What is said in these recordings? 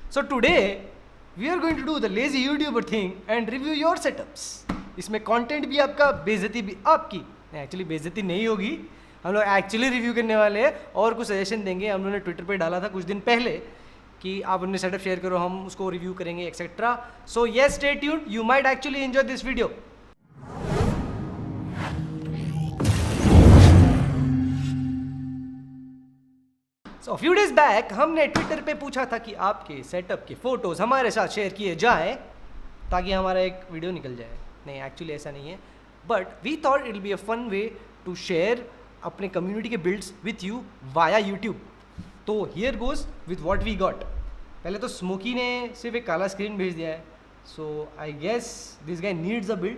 So today we are going to do the lazy YouTuber thing and review your setups. इसमें content भी आपका, बेइज्जती भी आपकी. एक्चुअली बेइज्जती नहीं होगी, हम लोग एक्चुअली रिव्यू करने वाले हैं और कुछ सजेशन देंगे. हम लोगों ने ट्विटर पे डाला था कुछ दिन पहले कि आप अपने सेटअप शेयर करो, हम उसको रिव्यू करेंगे etcetera. So yes, stay tuned, you might actually enjoy this video. So few days back हमने ट्विटर पे पूछा था कि आपके सेटअप के फोटोज़ हमारे साथ शेयर किए जाएं ताकि हमारा एक वीडियो निकल जाए. नहीं, एक्चुअली ऐसा नहीं है, but we thought it will be a fun way to share अपने कम्युनिटी के builds with you via YouTube. तो here goes with what we got. पहले तो स्मोकी ने सिर्फ एक काला स्क्रीन भेज दिया है. So I guess this guy needs a build.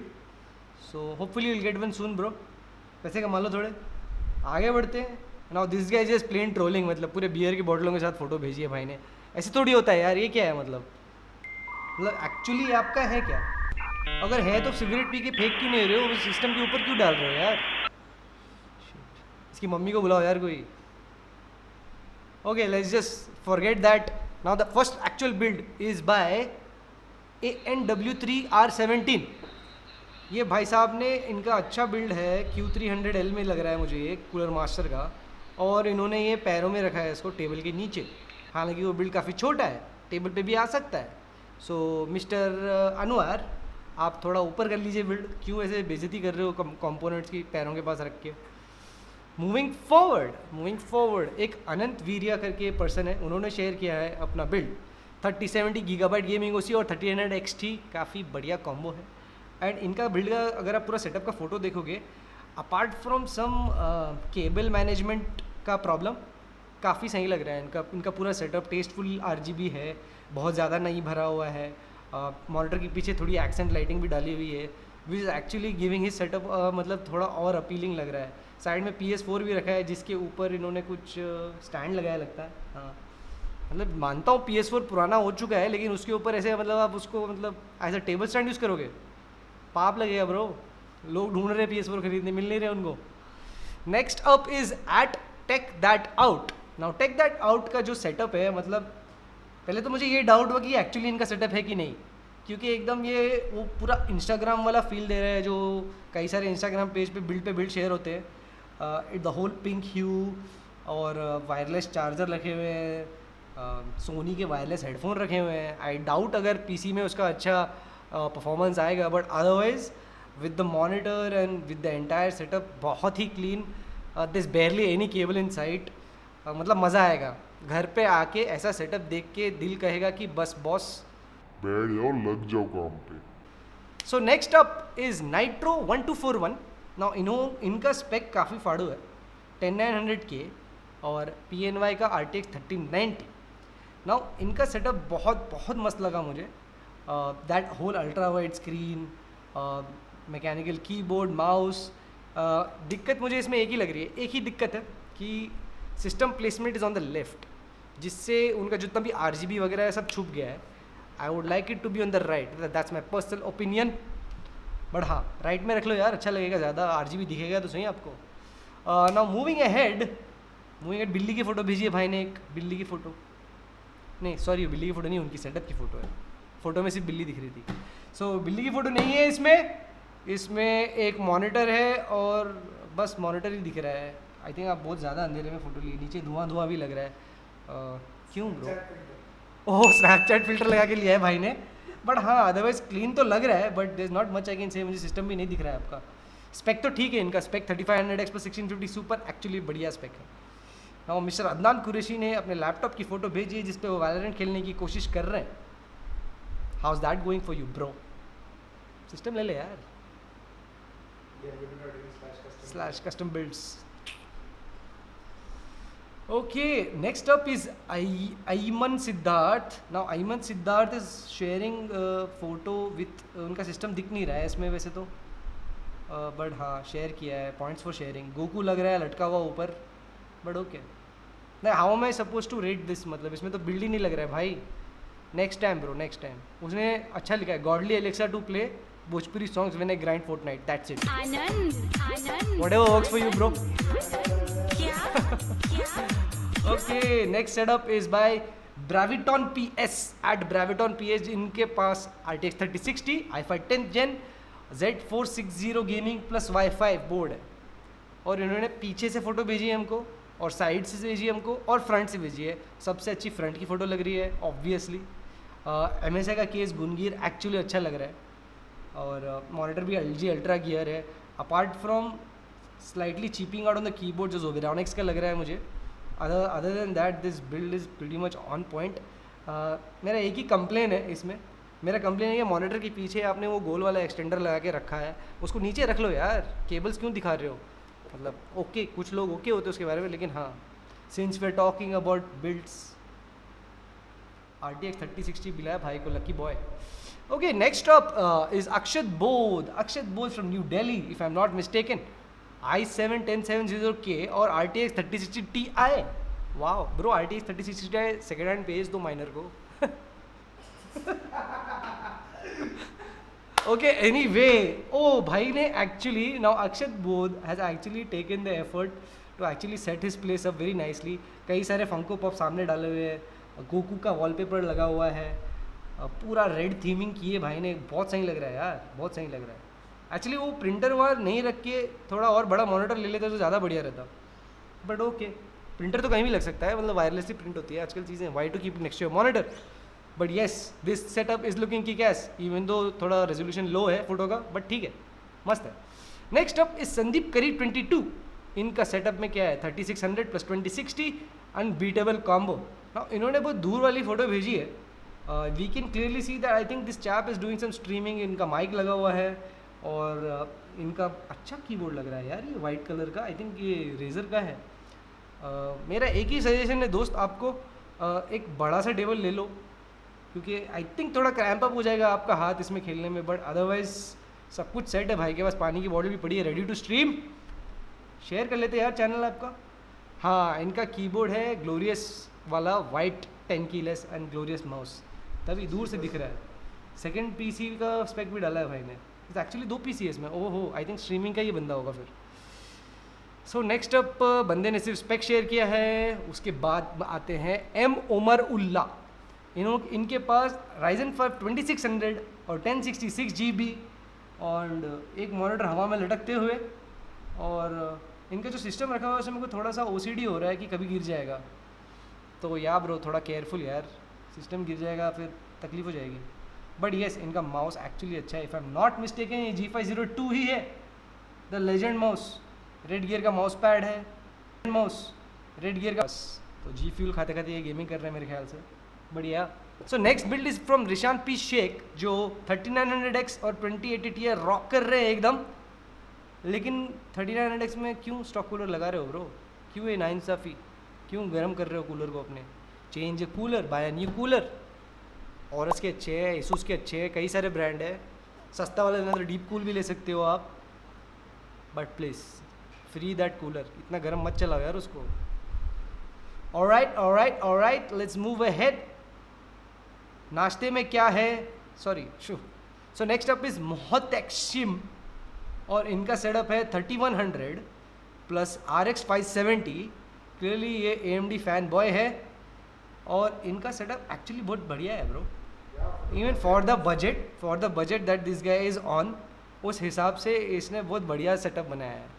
So hopefully will get one soon bro. पैसे कमा लो थोड़े, आगे बढ़ते हैं. Now this guy just plain trolling, मतलब पूरे बियर की बोतलों के साथ फोटो भेजी है भाई ने. ऐसे थोड़ी होता है यार, ये क्या है मतलब एक्चुअली आपका है क्या? अगर है तो सिगरेट पी के फेंक क्यों नहीं रहे हो, सिस्टम के ऊपर क्यों डाल रहे हो यार? इसकी मम्मी को बुलाओ यार कोई. Okay, let's just forget that. Now the first actual build is by ANW3R17. ये भाई साहब ने, इनका अच्छा बिल्ड है, Q300L में लग रहा है मुझे ये कूलर मास्टर का. और इन्होंने ये पैरों में रखा है इसको, टेबल के नीचे. हालांकि वो बिल्ड काफ़ी छोटा है, टेबल पे भी आ सकता है. सो मिस्टर अनवर, आप थोड़ा ऊपर कर लीजिए बिल्ड. क्यों ऐसे बेइज्जती कर रहे हो कंपोनेंट्स की पैरों के पास रख के? मूविंग फॉरवर्ड, एक अनंत वीरिया करके पर्सन है, उन्होंने शेयर किया है अपना बिल्ड. 3070 GB गेमिंग OC और 3000 XT, काफ़ी बढ़िया कॉम्बो है. एंड इनका बिल्ड का अगर आप पूरा सेटअप का फोटो देखोगे, apart from some cable management का प्रॉब्लम, काफ़ी सही लग रहा है. इनका पूरा सेटअप टेस्टफुल RGB है, बहुत ज़्यादा नहीं भरा हुआ है. मॉनिटर के पीछे थोड़ी एक्सेंट लाइटिंग भी डाली हुई है, which is actually giving his setup मतलब थोड़ा और अपीलिंग लग रहा है. साइड में PS4 भी रखा है, जिसके ऊपर इन्होंने कुछ स्टैंड लगाया लगता है. हाँ, मतलब मानता हूँ PS4 पुराना हो चुका है, लेकिन उसके ऊपर ऐसे मतलब आप उसको मतलब as a table stand use करोगे, पाप लगेगा ब्रो. लोग ढूंढ रहे PS4 खरीदने, मिल नहीं रहे उनको. Next up is at Tech That Out. Now Tech That Out का जो सेटअप है, मतलब पहले तो मुझे ये डाउट हुआ कि एक्चुअली इनका सेटअप है कि नहीं, क्योंकि एकदम ये वो पूरा इंस्टाग्राम वाला फील दे रहा है जो कई सारे इंस्टाग्राम पेज पे बिल्ड शेयर होते हैं. द होल पिंक ह्यू और वायरलेस चार्जर रखे हुए हैं, सोनी के वायरलेस हेडफोन रखे हुए हैं. आई डाउट अगर पीसी में उसका अच्छा परफॉर्मेंस आएगा, but otherwise with the monitor and with the entire setup बहुत ही clean. This barely any cable in sight. मतलब मज़ा आएगा घर पे आके. ऐसा सेटअप देख के दिल कहेगा कि बस बॉस बैठ जाओ, लग जाओ काम पे. So next up is nitro 1241. Now इनका स्पेक काफ़ी फाड़ू है, 10900K और PNY का RTX 3090. नाउ इनका सेटअप बहुत मस्त लगा मुझे. That whole ultra wide screen, mechanical keyboard, mouse. दिक्कत मुझे इसमें एक ही लग रही है, एक ही दिक्कत है कि system placement is on the left, जिससे उनका जितना भी RGB वगैरह है सब छुप गया है. I would like it to be on the right, that's my personal opinion. But हाँ, राइट में रख लो यार, अच्छा लगेगा, ज़्यादा RGB दिखेगा तो सही आपको. नाउ मूविंग अहेड, बिल्ली की फ़ोटो भेजी है भाई ने. एक बिल्ली की फ़ोटो, नहीं सॉरी, बिल्ली की फ़ोटो नहीं, उनकी सेटअप की फ़ोटो है. फ़ोटो में सिर्फ बिल्ली दिख रही थी. सो बिल्ली की फ़ोटो नहीं है इसमें एक मॉनिटर है और बस मॉनिटर ही दिख रहा है. आई थिंक आप बहुत ज़्यादा अंधेरे में फ़ोटो लिए, नीचे धुआं भी लग रहा है. क्यों ब्रो? ओह, स्नैपचैट फिल्टर लगा के लिया है भाई ने. बट हाँ, अदरवाइज क्लीन तो लग रहा है, but there is not much I can say. मुझे सिस्टम भी नहीं दिख रहा है आपका. स्पेक तो ठीक है इनका, स्पेक 3500X/1650 सुपर एक्चुअली बढ़िया स्पेक है. और मिस्टर अदनान कुरैशी ने अपने लैपटॉप की फ़ोटो भेजी है जिस पे वो वैलोरेंट खेलने की कोशिश कर रहे हैं. How is that going for you bro? System ले ले यार, /custom builds. Okay, next up is Ayman Siddharth. Now Ayman Siddharth is sharing photo with उनका सिस्टम दिख नहीं रहा है इसमें वैसे तो, बट हाँ शेयर किया है. Points for sharing. गोकू लग रहा है लटका हुआ ऊपर, बट ओके. नहीं, how am I suppose to rate this? मतलब इसमें तो बिल्ड ही नहीं लग रहा है भाई. Next time bro, next time. उसने अच्छा लिखा है, godly Alexa to play Bhojpuri songs when I grind Fortnite. That's it. Whatever works for you bro. Okay, next setup is by Braviton PS, at Braviton PS इनके पास RTX 3060 i5 10th Gen Z460 gaming plus wifi board है। और इन्होंने पीछे से photo भेजी है हमको, और साइड से भेजी है हमको, और फ्रंट से भेजी है। सबसे अच्छी फ्रंट की फ़ोटो लग रही है ऑब्वियसली। MSI का केस गुनगीर एक्चुअली अच्छा लग रहा है, और मॉनिटर भी LG अल्ट्रा गियर है। Apart from slightly cheaping out on the keyboard जो Zovionics का लग रहा है मुझे, other than that this build is pretty much on point. मेरा एक ही कंप्लेन है इसमें, मेरा कंप्लेन है कि मॉनिटर के पीछे आपने वो गोल वाला एक्सटेंडर लगा के रखा है, उसको नीचे रख लो यार, केबल्स क्यों दिखा रहे हो? मतलब ओके, कुछ लोग ओके होते हैं उसके बारे में, लेकिन हाँ, since we are talking about builds, RTX 3060 मिला है भाई को, lucky boy. Okay, next up is Akshat Bodh from New Delhi, if I am not mistaken. i7 10700K और RTX 3060 Ti। Wow bro, RTX 3060 Ti second hand भेज दो माइनर को। ओके, एनीवे, ओ भाई ने actually, now Akshat Bodh has actually taken the effort to actually set his place up very nicely. कई सारे Funko pop सामने डाले हुए हैं, गोकू का वॉलपेपर लगा हुआ है, पूरा रेड थीमिंग की है भाई ने, बहुत सही लग रहा है यार, बहुत सही लग रहा है। एक्चुअली वो प्रिंटर वहाँ नहीं रख के थोड़ा और बड़ा मॉनिटर ले लेते तो ज़्यादा बढ़िया रहता, बट ओके, प्रिंटर तो कहीं भी लग सकता है, मतलब वायरलेसली प्रिंट होती है आजकल चीज़ें, why to keep next your monitor. But yes, this setup is looking kickass, even though थोड़ा रेजोल्यूशन लो है फोटो का, बट ठीक है, मस्त है। नेक्स्ट अप इज संदीप करी 22। इनका सेटअप में क्या है, 3600 प्लस 2060 अनबीटेबल कॉम्बो। नाउ इन्होंने बहुत दूर वाली फ़ोटो भेजी है, we can clearly see that I think this chap is doing some streaming. इनका माइक लगा हुआ है, और इनका अच्छा कीबोर्ड लग रहा है यार, ये वाइट कलर का, आई थिंक ये रेजर का है। मेरा एक ही सजेशन है दोस्त आपको, एक बड़ा सा टेबल ले लो, क्योंकि आई थिंक थोड़ा क्रैम्प अप हो जाएगा आपका हाथ इसमें खेलने में, बट अदरवाइज सब कुछ सेट है भाई के पास, पानी की बॉटल भी पड़ी है, रेडी टू स्ट्रीम। शेयर कर लेते हैं यार चैनल आपका। हाँ, इनका कीबोर्ड है ग्लोरियस वाला, white 10 keyless and glorious mouse, तभी दूर से दिख रहा है। सेकेंड PC का स्पेक भी डाला है भाई ने, एक्चुअली 2 PC है इसमें, ओहो, आई थिंक स्ट्रीमिंग का ही बंदा होगा फिर। सो नेक्स्ट अप, बंदे ने सिर्फ स्पेक शेयर किया है, उसके बाद आते हैं M उमर उल्ला। इनके पास Ryzen 5 2600 और 1066 GB, और एक मॉनिटर हवा में लटकते हुए, और इनका जो सिस्टम रखा हुआ है उसमें थोड़ा सा OCD हो रहा है कि कभी गिर जाएगा, तो यार ब्रो थोड़ा केयरफुल यार, सिस्टम गिर जाएगा फिर तकलीफ हो जाएगी। बट येस, इनका माउस एक्चुअली अच्छा है, if I am not mistaken ये G502 ही है, the legend mouse. Red gear का माउस पैड है, माउस रेड गियर का, तो जी फ्यूल खाते खाते ये गेमिंग कर रहे हैं मेरे ख्याल से, बढ़िया। So next build is from Rishan P Sheikh, जो 3900X और 2080 Ti रॉक कर रहे हैं एकदम। लेकिन 3900X में क्यों स्टॉक कूलर लगा रहे हो ब्रो, क्यों ये नाइंसाफ़ी, क्यों गर्म कर रहे हो कूलर को अपने? Change cooler, buy a new cooler. Aorus के अच्छे हैं, एसूस के अच्छे हैं, कई सारे ब्रांड है, सस्ता वाला लेना तो डीप कूल भी ले सकते हो आप, but please free that cooler, इतना गर्म मत चलाओ यार उसको। Alright, let's move ahead. नाश्ते में क्या है, सो नेक्स्ट अप इज मोहतेक्शिम, और इनका सेटअप है 3100 प्लस RX 570। क्लियरली ये AMD फैन बॉय है, और इनका सेटअप एक्चुअली बहुत बढ़िया है bro, even for the budget that this guy is on, उस हिसाब से इसने बहुत बढ़िया सेटअप बनाया है।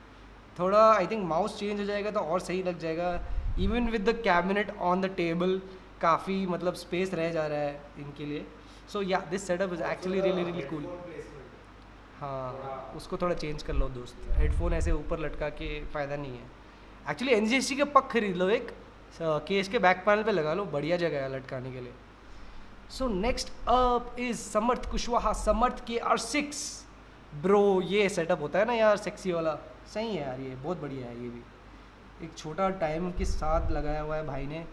थोड़ा आई थिंक माउस चेंज हो जाएगा तो और सही लग जाएगा, even with the cabinet on the table काफ़ी मतलब स्पेस रह जा रहा है इनके लिए। सो या this setup is actually really cool. हाँ, उसको थोड़ा चेंज कर लो दोस्त, हेडफोन ऐसे ऊपर लटका के फ़ायदा नहीं है। एक्चुअली NGST के पक खरीद लो, एक केस के बैक पैनल पे लगा लो, बढ़िया जगह है लटकाने के लिए। So next up is Samarth Kushwaha, Samarth KR6। Bro ये सेटअप होता है ना यार सेक्सी वाला, सही है यार, ये बहुत बढ़िया है। ये भी एक छोटा टाइम के साथ लगाया हुआ है भाई ने।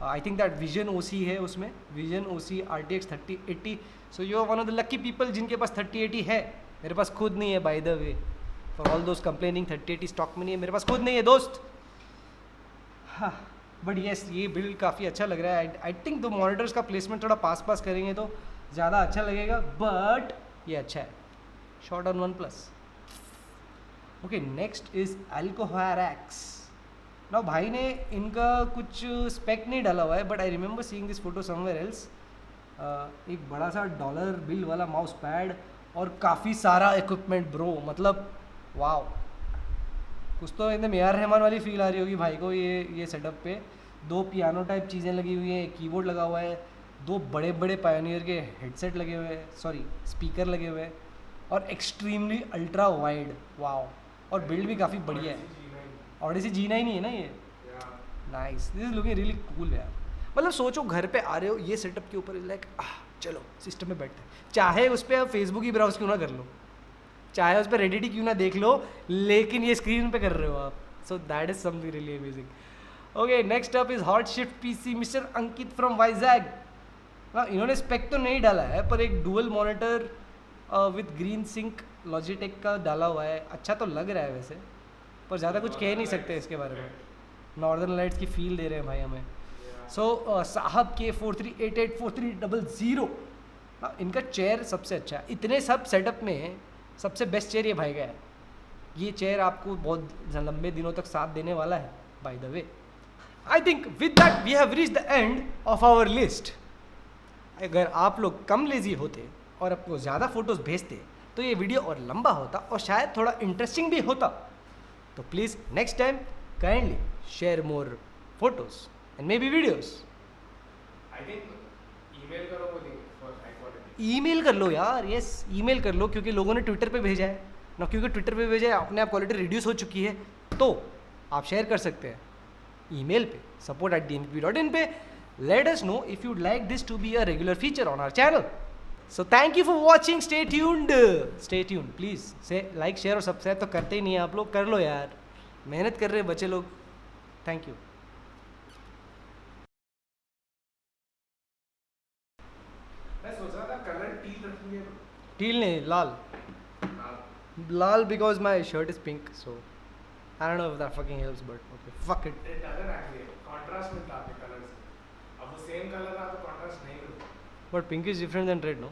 I think that Vision OC है उसमें, Vision OC RTX 3080। So you are one of the lucky people जिनके पास 3080 है। मेरे पास खुद नहीं है by the way, for all दोस्त कंप्लेनिंग 3080 स्टॉक में नहीं है, मेरे पास खुद नहीं है दोस्त। हाँ, बट येस ये बिल्ड काफ़ी अच्छा लग रहा है। आई थिंक दो मॉनिटर्स का प्लेसमेंट थोड़ा पास करेंगे तो ज़्यादा अच्छा लगेगा, बट ये अच्छा है, short on OnePlus। Okay, next is Alcoharax। ना भाई ने इनका कुछ स्पेक नहीं डाला हुआ है, but I remember seeing this photo somewhere else. एक बड़ा सा डॉलर बिल वाला माउस पैड और काफ़ी सारा इक्विपमेंट ब्रो, मतलब वाओ, कुछ तो एकदम ए आर रहमान वाली फील आ रही होगी भाई को ये सेटअप पे। 2 पियानो टाइप चीज़ें लगी हुई हैं, कीबोर्ड लगा हुआ है, 2 बड़े बड़े पायोनियर के हेडसेट लगे हुए हैं, सॉरी स्पीकर लगे हुए हैं, और एक्सट्रीमली अल्ट्रा वाइड, वाओ, और बिल्ड भी काफ़ी बढ़िया है। ऑडिसी जीना ही नहीं है ना ये, nice, this is looking really cool यार। मतलब सोचो घर पे आ रहे हो ये सेटअप के ऊपर, लाइक चलो सिस्टम में बैठते हैं, चाहे उस पर आप फेसबुक ही ब्राउज क्यों ना कर लो, चाहे उस पर रेडिट ही क्यों ना देख लो, लेकिन ये स्क्रीन पे कर रहे हो आप, so that is something really amazing. Okay, next up is Hot Shift PC mister Ankit from Vizag. इन्होंने स्पेक तो नहीं डाला है, पर एक dual monitor with green sync Logitech का डाला हुआ है, अच्छा तो लग रहा है वैसे, पर ज़्यादा कुछ कह नहीं सकते इसके बारे में। नॉर्दर्न लाइट्स की फील दे रहे हैं भाई हमें। सो साहब के 43884300, इनका चेयर सबसे अच्छा है इतने सब सेटअप में, सबसे बेस्ट चेयर ये भाई का है। ये चेयर आपको बहुत लंबे दिनों तक साथ देने वाला है by the way. I think with that we have reach the end of our list. अगर आप लोग कम लेजी होते और आपको ज़्यादा फोटोज़ भेजते तो ये वीडियो और लंबा होता और शायद थोड़ा इंटरेस्टिंग भी होता। तो please next time kindly share more photos and may be videos. I think email करो मुझे फॉर हाई क्वालिटी। ईमेल कर लो यार, यस ईमेल कर लो, क्योंकि लोगों ने ट्विटर पे भेजा है ना, क्योंकि ट्विटर पे भेजा है अपने आप क्वालिटी रिड्यूस हो चुकी है, तो आप शेयर कर सकते हैं ईमेल पे support@dnpp.in पे। Let us know if you'd like this to be a regular feature on our channel. So thank you for watching. Stay tuned. Stay tuned. Please say like, share और subscribe तो करते ही नहीं है आप लोग, कर लो यार, मेहनत कर रहे हैं बच्चे लोग। Thank you. मैं सोच रहा था कलर टील रखेंगे। टील नहीं, लाल, लाल because my shirt is pink, so I don't know if that fucking helps, but okay, fuck it. It doesn't actually. Contrast मिलता है कलर से। अब वो सेम कलर रहा तो contrast नहीं मिलता। But pink is different than red, no?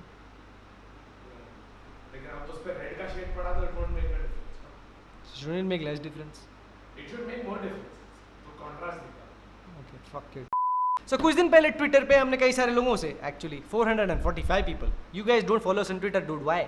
लेकिन अब उस पे रेड का शेड पड़ा तो it won't make a difference. Shouldn't it make less difference? It should make more difference. तो contrast दिखता। Okay, fuck it. So कुछ दिन पहले ट्विटर पे हमने कई सारे लोगों से, actually 445 people, you guys don't follow us on Twitter, dude, why?